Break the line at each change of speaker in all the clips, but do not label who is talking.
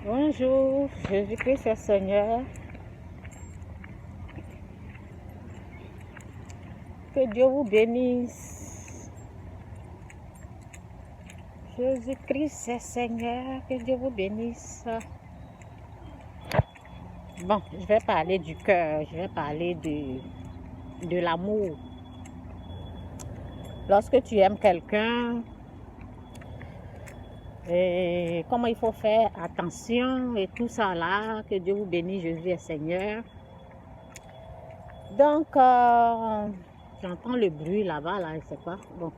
Bonjour, Jésus-Christ est Seigneur. Que Dieu vous bénisse. Jésus-Christ est Seigneur. Que Dieu vous bénisse. Bon, je vais parler du cœur. Je vais parler de l'amour. Lorsque tu aimes quelqu'un, et comment il faut faire attention et tout ça là. Que Dieu vous bénisse, Jésus est Seigneur. Donc, j'entends le bruit là-bas, là, je sais pas. Bon,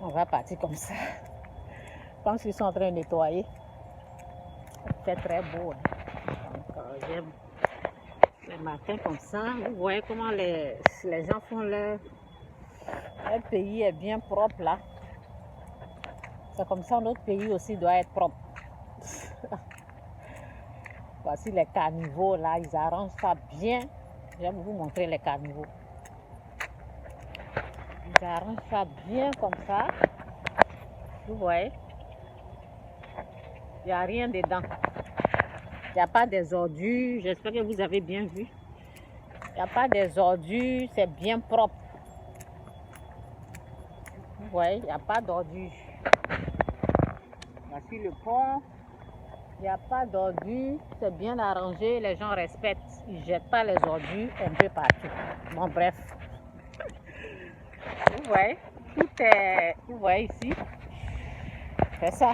on va partir comme ça. Je pense qu'ils sont en train de nettoyer. Il fait très beau. Hein. Donc, j'aime les matins comme ça. Vous voyez comment les gens font leur pays est bien propre là. C'est comme ça, notre pays aussi doit être propre. Voici les caniveaux là, ils arrangent ça bien. J'aime vous montrer les caniveaux. Ils arrangent ça bien comme ça. Vous voyez. Il n'y a rien dedans. Il n'y a pas des ordures. J'espère que vous avez bien vu. Il n'y a pas des ordures. C'est bien propre. Vous voyez, il n'y a pas d'ordures. Voici le pont. Il n'y a pas d'ordures. C'est bien arrangé. Les gens respectent. Ils ne jettent pas les ordures un peu partout. Bon, bref. Vous voyez, tout est... Vous voyez ici. C'est ça.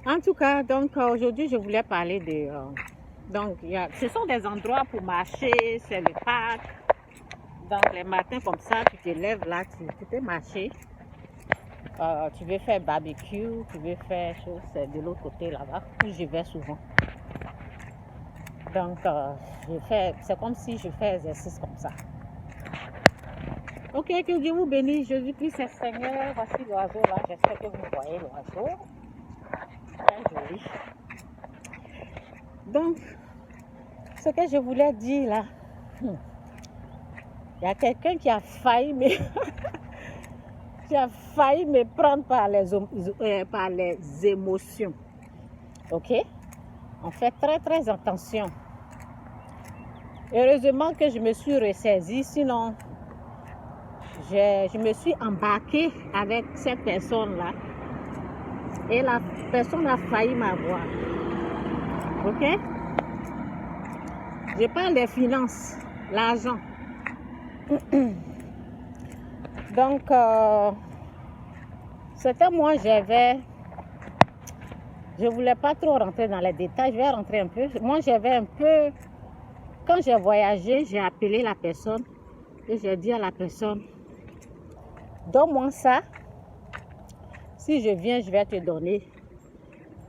En tout cas, donc aujourd'hui, je voulais parler de... donc, ce sont des endroits pour marcher, c'est le parc. Donc, les matins comme ça, tu te lèves là, tu peux marcher. Tu veux faire barbecue, tu veux faire chose, c'est de l'autre côté là-bas, où je vais souvent. Donc, c'est comme si je fais exercice comme ça. Ok, que Dieu vous bénisse, Jésus-Christ est Seigneur. Voici l'oiseau là, j'espère que vous voyez l'oiseau. Très joli. Donc, ce que je voulais dire là, il y a quelqu'un qui a failli me prendre par les émotions. Ok? On fait très très attention. Heureusement que je me suis ressaisie, sinon je me suis embarquée avec cette personne-là et la personne a failli m'avoir. Ok? Je parle des finances, l'argent. Donc, c'était moi, je ne voulais pas trop rentrer dans les détails, je vais rentrer un peu. Moi, j'avais un peu, quand j'ai voyagé, j'ai appelé la personne et j'ai dit à la personne, donne-moi ça, si je viens, je vais te donner.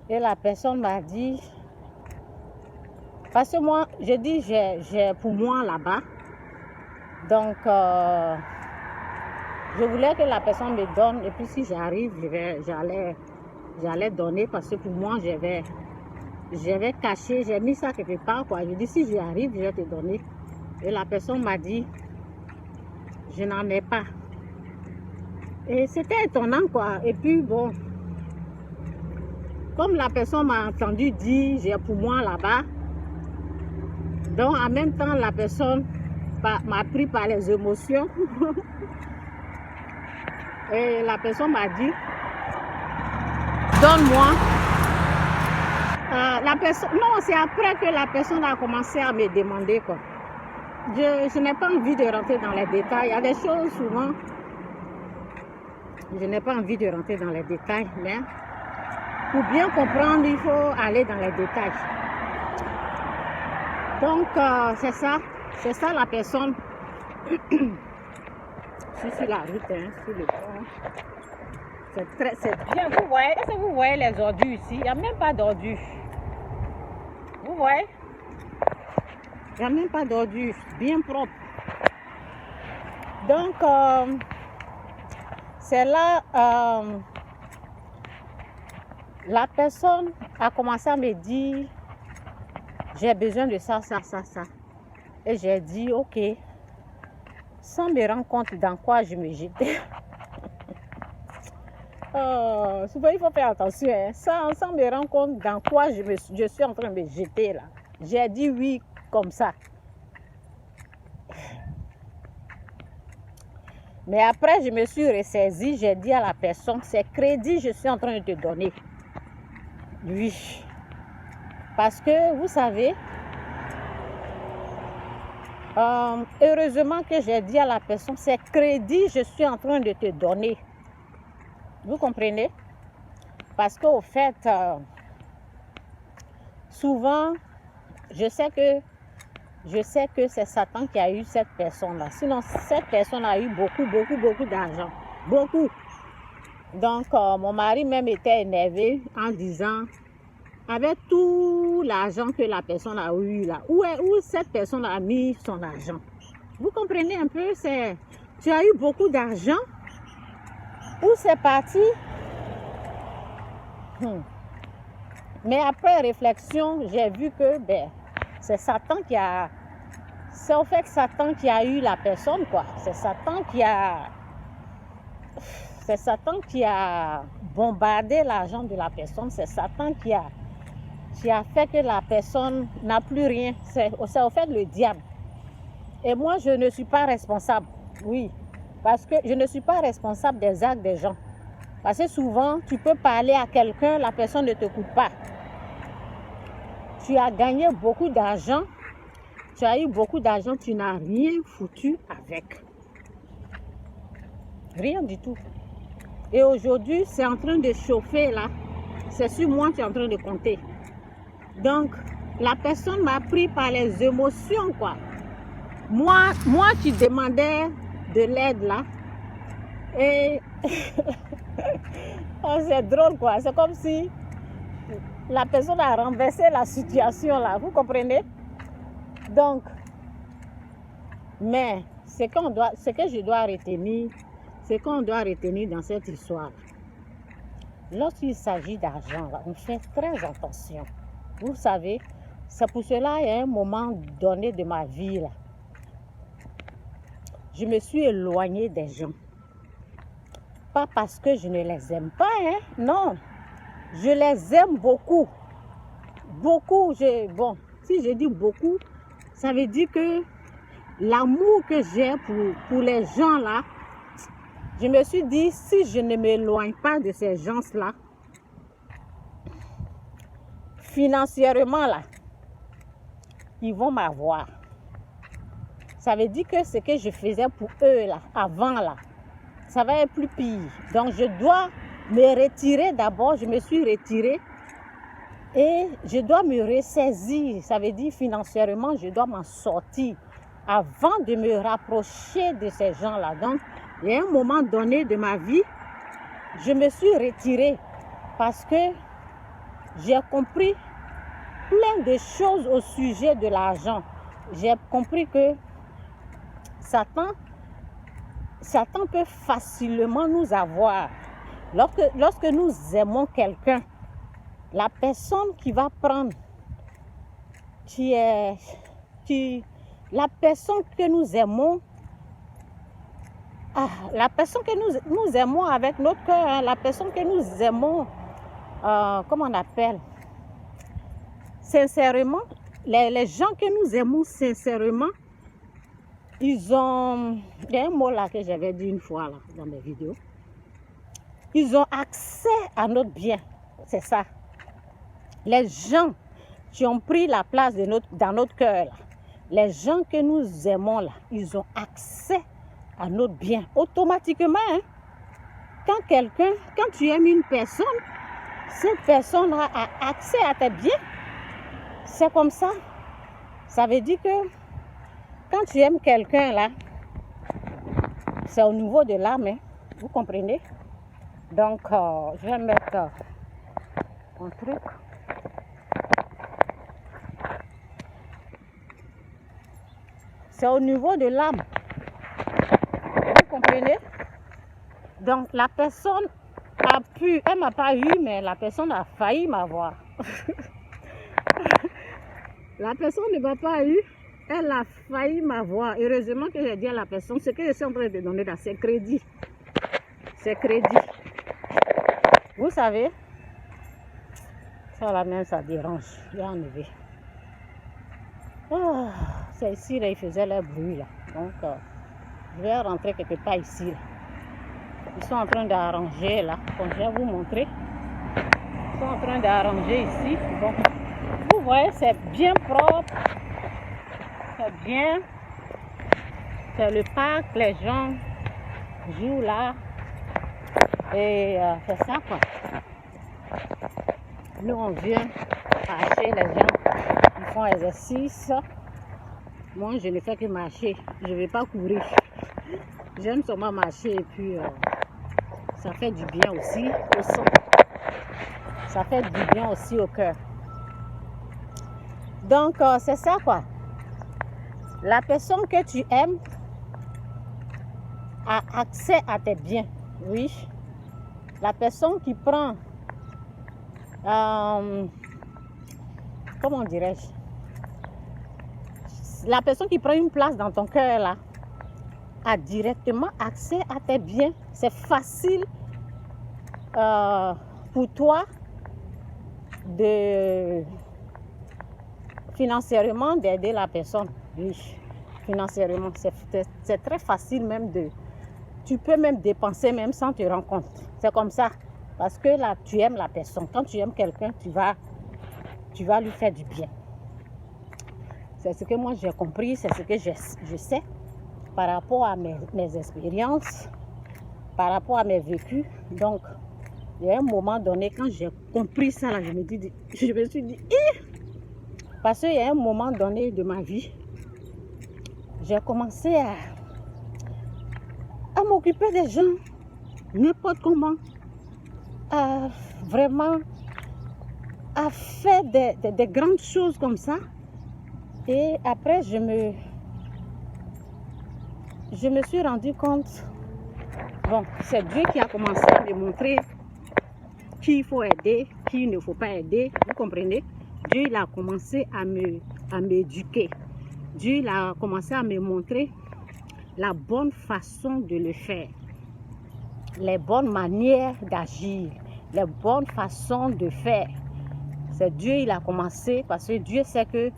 Et la personne m'a dit, parce que moi, j'ai dit, j'ai pour moi là-bas. Donc, je voulais que la personne me donne. Et puis, si j'arrive, j'allais donner. Parce que pour moi, j'avais caché, j'ai mis ça quelque part. Quoi. Je dis, si j'arrive, je vais te donner. Et la personne m'a dit, je n'en ai pas. Et c'était étonnant, quoi. Et puis, bon, comme la personne m'a entendu dire, j'ai pour moi là-bas. Donc, en même temps, la personne m'a pris par les émotions. Et la personne m'a dit, donne-moi. Non, c'est après que la personne a commencé à me demander, quoi. Je n'ai pas envie de rentrer dans les détails. Il y a des choses souvent, je n'ai pas envie de rentrer dans les détails. Mais pour bien comprendre, il faut aller dans les détails. Donc, c'est ça la personne. Je suis sur la route, hein, sur le pont. C'est bien. Vous voyez, est-ce que vous voyez les ordures ici? Il n'y a même pas d'ordures. Vous voyez? Il n'y a même pas d'ordures. Bien propre. Donc, c'est là, la personne a commencé à me dire, j'ai besoin de ça, ça, ça, ça. Et j'ai dit, ok. Sans me rendre compte dans quoi je me jetais. Souvent, il faut faire attention. Hein. Sans me rendre compte dans quoi je suis en train de me jeter là. J'ai dit oui comme ça. Mais après, je me suis ressaisie. J'ai dit à la personne, c'est crédit je suis en train de te donner. Oui. Parce que, vous savez, heureusement que j'ai dit à la personne, c'est crédit je suis en train de te donner. Vous comprenez? Parce qu'au fait, souvent, je sais que c'est Satan qui a eu cette personne-là. Sinon, cette personne a eu beaucoup d'argent. Beaucoup. Donc, mon mari même était énervé en disant, avec tout l'argent que la personne a eu là, où cette personne a mis son argent? Vous comprenez un peu? Tu as eu beaucoup d'argent. Où c'est parti? Mais après réflexion, j'ai vu que c'est Satan qui a... C'est au fait Satan qui a eu la personne, quoi. C'est Satan qui a bombardé l'argent de la personne. C'est Satan qui a fait que la personne n'a plus rien. C'est au fait le diable. Et moi, je ne suis pas responsable. Oui. Parce que je ne suis pas responsable des actes des gens. Parce que souvent, tu peux parler à quelqu'un, la personne ne t'écoute pas. Tu as gagné beaucoup d'argent. Tu as eu beaucoup d'argent, tu n'as rien foutu avec. Rien du tout. Et aujourd'hui, c'est en train de chauffer là. C'est sur moi que tu es en train de compter. Donc, la personne m'a pris par les émotions, quoi. Moi qui demandais de l'aide là. Et oh, c'est drôle, quoi. C'est comme si la personne a renversé la situation là. Vous comprenez? Donc, mais ce que je dois retenir, c'est qu'on doit retenir dans cette histoire. Lorsqu'il s'agit d'argent, on fait très attention. Vous savez, c'est pour cela, il y a un moment donné de ma vie, là, je me suis éloignée des gens. Pas parce que je ne les aime pas, hein, non. Je les aime beaucoup. Beaucoup, bon, si je dis beaucoup, ça veut dire que l'amour que j'ai pour les gens là, je me suis dit, si je ne m'éloigne pas de ces gens-là, financièrement là, ils vont m'avoir. Ça veut dire que ce que je faisais pour eux là, avant là, ça va être plus pire. Donc je dois me retirer d'abord, je me suis retirée. Et je dois me ressaisir, ça veut dire financièrement, je dois m'en sortir avant de me rapprocher de ces gens-là. Donc, il y a un moment donné de ma vie, je me suis retirée parce que j'ai compris plein de choses au sujet de l'argent. J'ai compris que Satan peut facilement nous avoir. Lorsque nous aimons quelqu'un, la personne qui va prendre, la personne que nous aimons, la personne que nous aimons avec notre cœur, hein, la personne que nous aimons, comment on appelle, sincèrement, les gens que nous aimons sincèrement, il y a un mot là que j'avais dit une fois là, dans mes vidéos, ils ont accès à notre bien, c'est ça. Les gens qui ont pris la place dans notre cœur, là, les gens que nous aimons, là, ils ont accès à notre bien automatiquement. Hein? Quand tu aimes une personne, cette personne a accès à tes biens. C'est comme ça. Ça veut dire que quand tu aimes quelqu'un, là, c'est au niveau de l'âme. Hein? Vous comprenez? Donc, je vais mettre un truc. C'est au niveau de l'âme. Vous comprenez? Donc, la personne elle m'a pas eu, mais la personne a failli m'avoir. La personne ne m'a pas eu, elle a failli m'avoir. Heureusement que j'ai dit à la personne, ce que je suis en train de donner là, c'est crédit. C'est crédit. Vous savez, ça là même, ça dérange. J'ai enlevé. Oh, c'est ici, là, ils faisaient leur bruit, là. Donc, je vais rentrer quelque part ici, là. Ils sont en train d'arranger, là. Comme je vais vous montrer. Ils sont en train d'arranger ici. Bon, vous voyez, c'est bien propre. C'est bien. C'est le parc, les gens jouent là. Et c'est ça, quoi. Nous, on vient marcher, les gens, ils font exercice. Moi, je ne fais que marcher. Je ne vais pas courir. J'aime seulement marcher et puis ça fait du bien aussi au sang. Ça fait du bien aussi au cœur. Donc, c'est ça, quoi. La personne que tu aimes a accès à tes biens. Oui. La personne qui prend, comment dirais-je, la personne qui prend une place dans ton cœur là, a directement accès à tes biens. C'est facile pour toi de financièrement d'aider la personne. Oui, financièrement, c'est très facile même de... Tu peux même dépenser même sans te rendre compte. C'est comme ça. Parce que là, tu aimes la personne. Quand tu aimes quelqu'un, tu vas lui faire du bien. C'est ce que moi j'ai compris, c'est ce que je sais par rapport à mes expériences, par rapport à mes vécus. Donc, il y a un moment donné, quand j'ai compris ça, là, je me suis dit, parce qu'il y a un moment donné de ma vie, j'ai commencé à m'occuper des gens, n'importe comment, vraiment à faire des grandes choses comme ça. Et après, je me suis rendu compte, bon, c'est Dieu qui a commencé à me montrer qui il faut aider, qui il ne faut pas aider, vous comprenez? Dieu il a commencé à m'éduquer. Dieu il a commencé à me montrer la bonne façon de le faire, les bonnes manières d'agir, les bonnes façons de faire. C'est Dieu il a commencé parce que Dieu sait que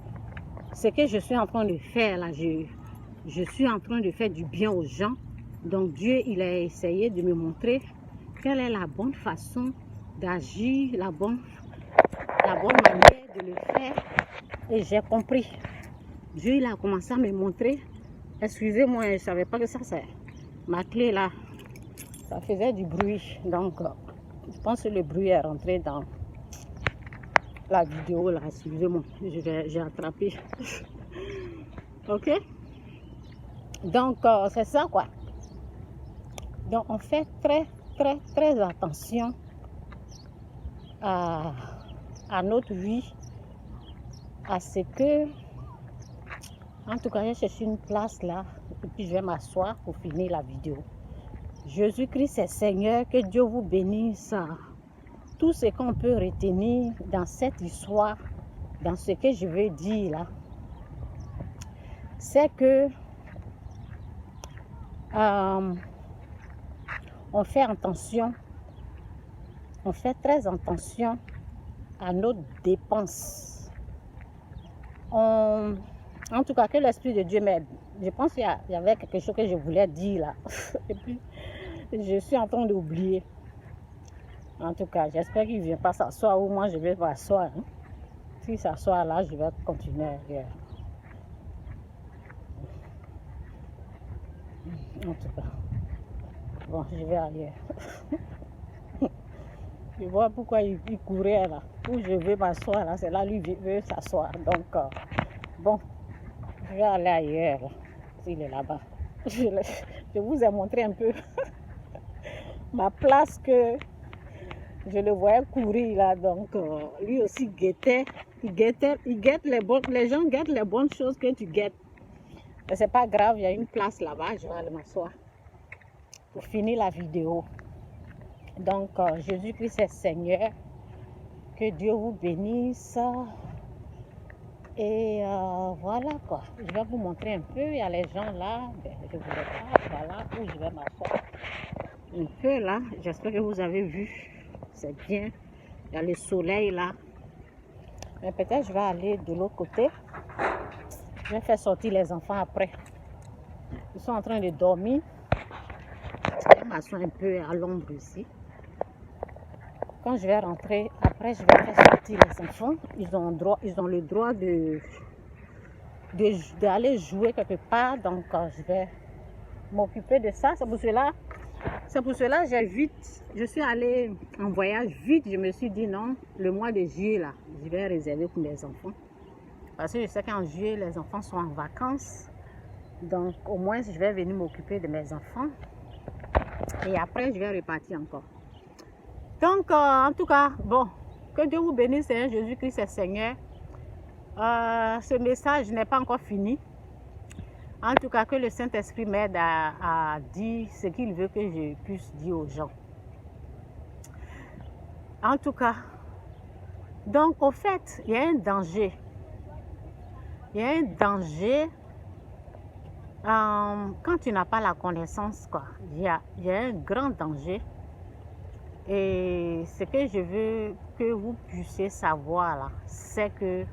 ce que je suis en train de faire là, je suis en train de faire du bien aux gens. Donc Dieu il a essayé de me montrer quelle est la bonne façon d'agir, la bonne manière de le faire. Et j'ai compris. Dieu il a commencé à me montrer. Excusez-moi, je ne savais pas que ça c'est ma clé là. Ça faisait du bruit. Donc, je pense que le bruit est rentré dans la vidéo là. Excusez-moi, j'ai attrapé. Ok? Donc, c'est ça quoi. Donc, on fait très attention à notre vie, à ce que, en tout cas, j'ai cherché une place là, et puis je vais m'asseoir pour finir la vidéo. Jésus-Christ est Seigneur, que Dieu vous bénisse. Tout ce qu'on peut retenir dans cette histoire, dans ce que je veux dire là, c'est que on fait attention, on fait très attention à nos dépenses. En tout cas, que l'Esprit de Dieu m'aide. Je pense qu'il y avait quelque chose que je voulais dire là. Et puis, je suis en train d'oublier. En tout cas, j'espère qu'il ne vient pas s'asseoir ou moi je vais m'asseoir. Hein. S'il s'assoit là, je vais continuer ailleurs. En tout cas, bon, je vais ailleurs. Je vois pourquoi il courait là. Où je vais m'asseoir là, c'est là lui veut s'asseoir. Donc, bon, je vais aller ailleurs. S'il est là-bas. Je vous ai montré un peu ma place que je le voyais courir là. Donc, lui aussi guettait. Il guette les gens guettent les bonnes choses que tu guettes. Mais c'est pas grave, il y a une place là-bas, je vais aller m'asseoir pour finir la vidéo. Donc, Jésus-Christ est Seigneur. Que Dieu vous bénisse. Et voilà quoi. Je vais vous montrer un peu. Il y a les gens là. Ben, je vous regarde. Voilà où je vais m'asseoir. Un peu là. J'espère que vous avez vu. c'est bien. Il y a le soleil là. Mais peut-être je vais aller de l'autre côté. Je vais faire sortir les enfants après. Ils sont en train de dormir. Je m'assois un peu à l'ombre ici. Quand je vais rentrer, après je vais faire sortir les enfants. Ils ont le droit d'aller jouer quelque part. Donc je vais m'occuper de ça. C'est pour cela je suis allée en voyage vite. Je me suis dit non, le mois de juillet là, je vais réserver pour mes enfants. Parce que je sais qu'en juillet, les enfants sont en vacances. Donc au moins je vais venir m'occuper de mes enfants. Et après je vais repartir encore. Donc en tout cas, bon, que Dieu vous bénisse, Seigneur Jésus-Christ est Seigneur. Ce message n'est pas encore fini. En tout cas, que le Saint-Esprit m'aide à dire ce qu'il veut que je puisse dire aux gens. En tout cas, donc au fait, il y a un danger. Il y a un danger quand tu n'as pas la connaissance, quoi. Il y a un grand danger. Et ce que je veux que vous puissiez savoir là, c'est que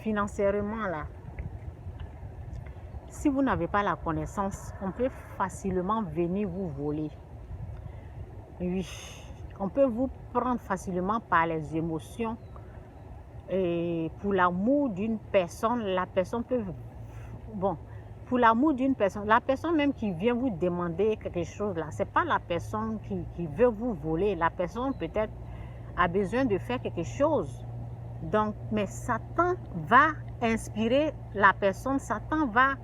financièrement là, si vous n'avez pas la connaissance, on peut facilement venir vous voler. Oui, on peut vous prendre facilement par les émotions. Et pour l'amour d'une personne, la personne peut... Bon, pour l'amour d'une personne, la personne même qui vient vous demander quelque chose là, c'est pas la personne qui veut vous voler. La personne peut-être a besoin de faire quelque chose. Donc, mais Satan va inspirer la personne, Satan va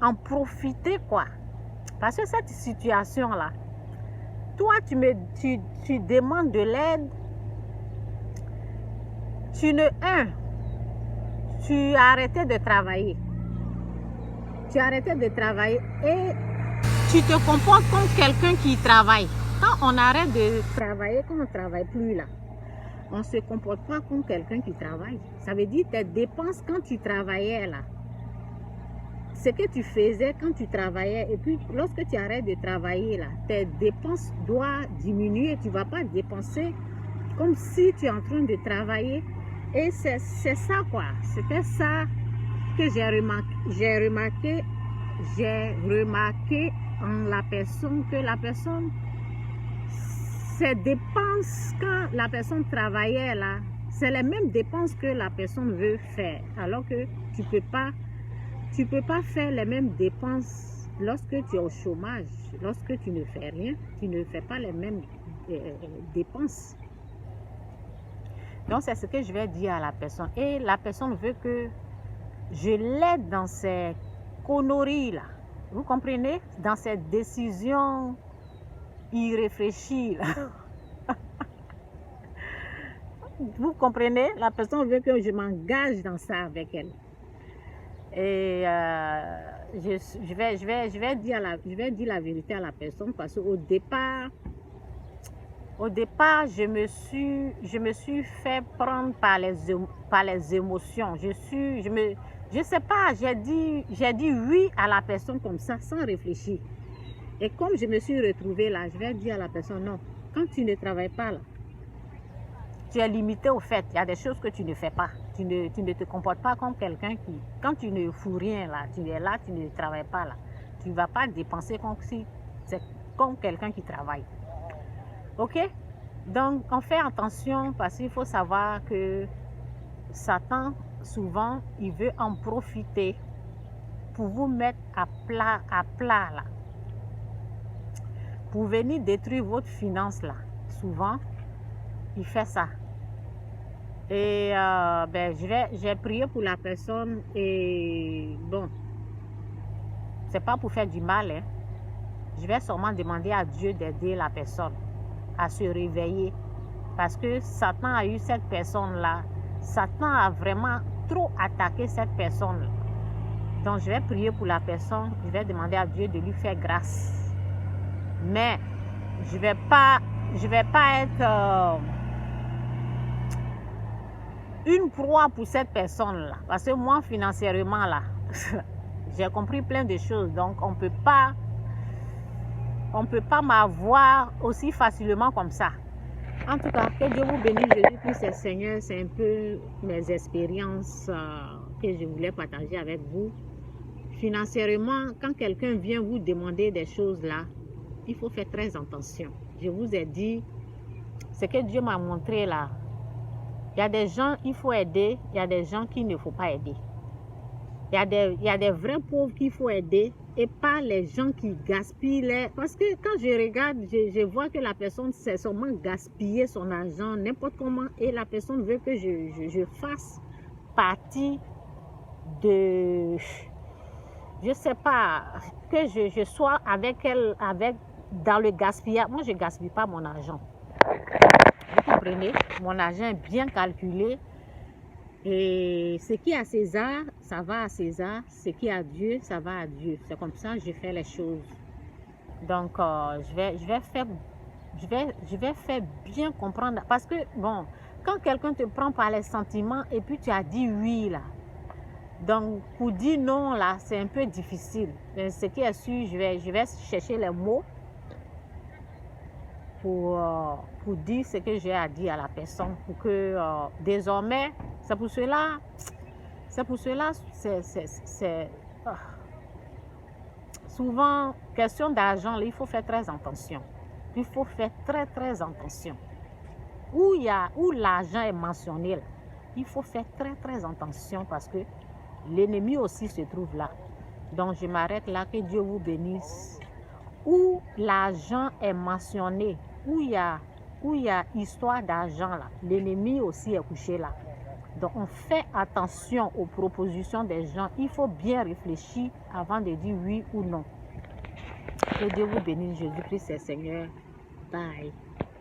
en profiter, quoi. Parce que cette situation-là, toi, tu demandes de l'aide, tu as arrêté de travailler. Tu as arrêté de travailler et tu te comportes comme quelqu'un qui travaille. Quand on arrête de travailler, quand on ne travaille plus là, on ne se comporte pas comme quelqu'un qui travaille. Ça veut dire tes dépenses quand tu travaillais là. Ce que tu faisais quand tu travaillais et puis lorsque tu arrêtes de travailler là, tes dépenses doivent diminuer. Tu ne vas pas dépenser comme si tu es en train de travailler. Et c'est ça quoi. C'était ça que j'ai remarqué en la personne, que la personne, ses dépenses quand la personne travaillait là, c'est les mêmes dépenses que la personne veut faire. Alors que tu peux pas faire les mêmes dépenses lorsque tu es au chômage. Lorsque tu ne fais rien, tu ne fais pas les mêmes dépenses. Donc c'est ce que je vais dire à la personne. Et la personne veut que je l'aide dans ces conneries là. Vous comprenez? Dans ces décisions irréfléchies là. Vous comprenez? La personne veut que je m'engage dans ça avec elle. Et je vais dire la vérité à la personne parce qu'au départ, je me suis fait prendre par les émotions. Je sais pas, j'ai dit oui à la personne comme ça, sans réfléchir. Et comme je me suis retrouvée là, je vais dire à la personne, non, quand tu ne travailles pas là, tu es limité au fait. Il y a des choses que tu ne fais pas. Tu ne te comportes pas comme quelqu'un qui, quand tu ne fous rien là, tu es là, tu ne travailles pas là. Tu ne vas pas dépenser comme si c'est comme quelqu'un qui travaille. Ok? Donc, on fait attention parce qu'il faut savoir que Satan, souvent, il veut en profiter pour vous mettre à plat là. Pour venir détruire votre finance là. Souvent, il fait ça. Et j'ai prié pour la personne et bon, c'est pas pour faire du mal, hein. Je vais sûrement demander à Dieu d'aider la personne à se réveiller parce que Satan a eu cette personne-là. Satan a vraiment trop attaqué cette personne-là. Donc je vais prier pour la personne, je vais demander à Dieu de lui faire grâce. Mais je vais pas être une proie pour cette personne-là. Parce que moi, financièrement, là, j'ai compris plein de choses. Donc, on peut pas m'avoir aussi facilement comme ça. En tout cas, que Dieu vous bénisse, Jésus-Christ, Seigneur. C'est un peu mes expériences que je voulais partager avec vous. Financièrement, quand quelqu'un vient vous demander des choses là, il faut faire très attention. Je vous ai dit, ce que Dieu m'a montré là, il y a des gens qu'il faut aider, il y a des gens qu'il ne faut pas aider. Il y a des vrais pauvres qu'il faut aider et pas les gens qui gaspillent. Parce que quand je regarde, je vois que la personne sait seulement gaspiller son argent n'importe comment et la personne veut que je fasse partie de... Je ne sais pas, que je sois avec elle, dans le gaspillage. Moi, je ne gaspille pas mon argent. Vous comprenez? Mon argent est bien calculé. Et ce qui est à César, ça va à César. Ce qui est à Dieu, ça va à Dieu. C'est comme ça que je fais les choses. Donc, je vais faire bien comprendre. Parce que, bon, quand quelqu'un te prend par les sentiments et puis tu as dit oui, là. Donc, pour dire non, là, c'est un peu difficile. Mais ce qui est sûr, je vais chercher les mots pour dire ce que j'ai à dire à la personne. Pour que, désormais, c'est pour cela, souvent, question d'argent, il faut faire très attention. Il faut faire très, très attention. Où l'argent est mentionné, là, il faut faire très, très attention parce que l'ennemi aussi se trouve là. Donc, je m'arrête là. Que Dieu vous bénisse. Où l'argent est mentionné, où il y a histoire d'argent là, l'ennemi aussi est couché là. Donc, on fait attention aux propositions des gens. Il faut bien réfléchir avant de dire oui ou non. Que Dieu vous bénisse. Jésus-Christ est Seigneur. Bye.